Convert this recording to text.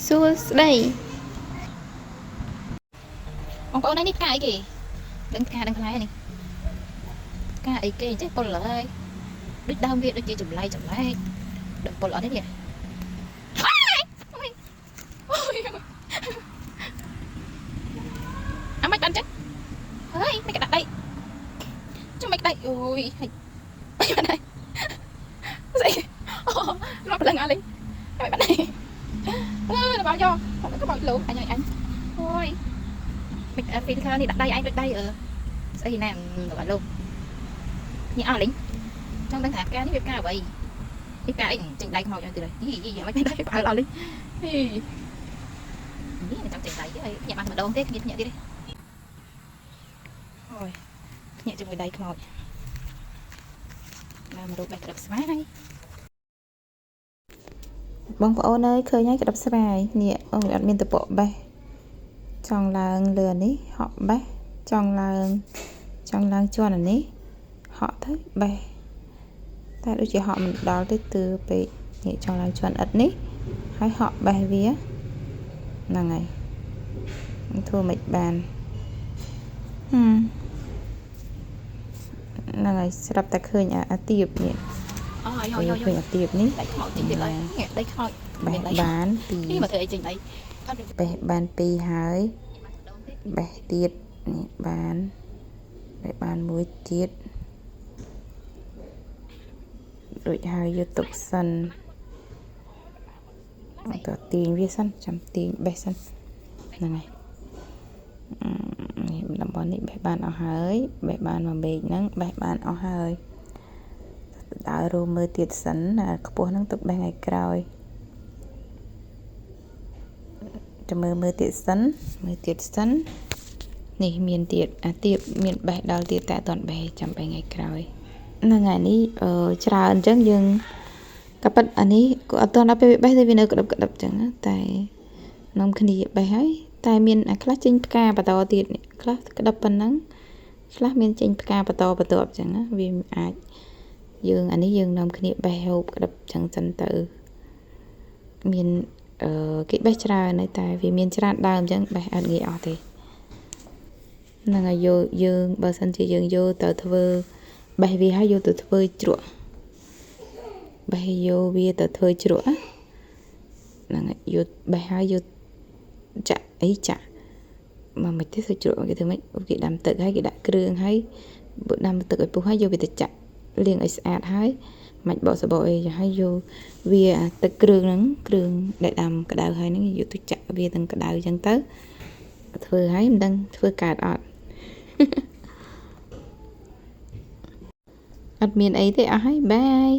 សួស្ដីបងប្អូននេះផ្កាអីគេដឹងផ្កាដឹងផ្លែនេះផ្កាអីគេចេះពលហើយដូចដើមវាដូចជាចម្លែកដឹងពលអត់ទេនេះអាមិនបានចឹងហើយមិនក្តាក់ដៃចុះមិនក្តាក់អូយហើយមិនបានដៃស្អីអូរត់ប្រលឹងអស់លេងមិនបានដៃដល់យកក៏បោកលោកអញអូយមិនfilterនេះដាក់ដៃអញដូចដៃស្អីណែដល់លោកញ៉ាំអស់លេងចង់ដឹងថាផ្កានេះវាផ្កាអ្វីផ្កាអីចេញដៃខ្មោចទៅយីមិនបានដៃបើអស់លេងនេះចង់ចេញដៃទេញ៉ាំបានម្ដងទេគ្នាញ៉ាំទៀតទេអូយញ៉ាំជាមួយដៃខ្មោចមករូបបែបក្របស្វាយបងប្អូនអើយឃើញហើយក្តាប់ស្វាយនេះអត់មានតពកបេះចង់ឡើងលើនេះហក់បេះចង់ឡើងជាន់អានេះហក់ទៅបេះតែដូចជាហក់មិនដល់ទេទើពេកនេះចង់ឡើងជាន់ឥតនេះហើយហក់បេះវាហ្នឹងហើយធ្វើមិនបានហ្នឹងហើយស្រាប់តែឃើញអាទៀបនេះអូយឃើញអាទៀបនេះដៃខ្មោចចេញទៀតហើយដៃខ្មោចបេះបានពីនេះមកធ្វើអីចេញដៃបេះបាន2ហើយបេះទៀតនេះបានបេះបានមួយទៀតដូចហើយយកទុកសិនតើទាញវាសិនចាំទាញបេះសិនហ្នឹងហើយនេះតំបន់នេះបេះបានអស់ហើយបេះបានមួយមេឃហ្នឹងបេះបានអស់ហើយដើររួមមើលទៀតសិនខ្ពស់ហ្នឹងទុកបេះថ្ងៃក្រោយចាំមើលទៀតសិននេះមានទៀតអាទៀតមានបេះដល់ទៀតតែអត់ទាន់បេះចាំបេះថ្ងៃក្រោយហ្នឹងហើយនេះច្រើនអញ្ចឹងយើងក៏ប៉ិតអានេះក៏អត់ទាន់ដល់ពេលបេះទេវានៅក្តឹបអញ្ចឹងតែនាំគ្នាបេះហើយតែមានអាខ្លះចេញផ្កាបន្តទៀតនេះខ្លះក្តឹបប៉ុណ្ណឹងខ្លះមានចេញផ្កាបន្តអញ្ចឹងវាអាចយើងអានេះយើងនាំគ្នាបេះហូបក្តឹបអញ្ចឹងសិនទៅមានគេបេះច្រើនហើយតែវាមានច្រើនដើមអញ្ចឹងបេះអត់ងាយអស់ទេហ្នឹងហើយយើងបើសិនជាយើងយកទៅធ្វើបេះវាហើយយកទៅធ្វើជ្រក់បេះយកវាទៅធ្វើជ្រក់ហ្នឹងហើយយកបេះហើយយកចាក់មកមិនទេធ្វើជ្រក់គេធ្វើម៉េចគេដាំទឹកហើយគេដាក់គ្រឿងហើយដាំទឹកឲ្យពុះហើយយកវាទៅចាក់លាងឲ្យស្អាតហើយមិនបកសបកអីហើយយកវាទឹកគ្រឿងហ្នឹងគ្រឿងដែលដាំក្តៅហើយហ្នឹងយកទៅចាក់វាទាំងក្តៅអញ្ចឹងទៅធ្វើហើយមិនដឹងធ្វើកើតអត់អត់មានអីទេអស់ហើយបាយ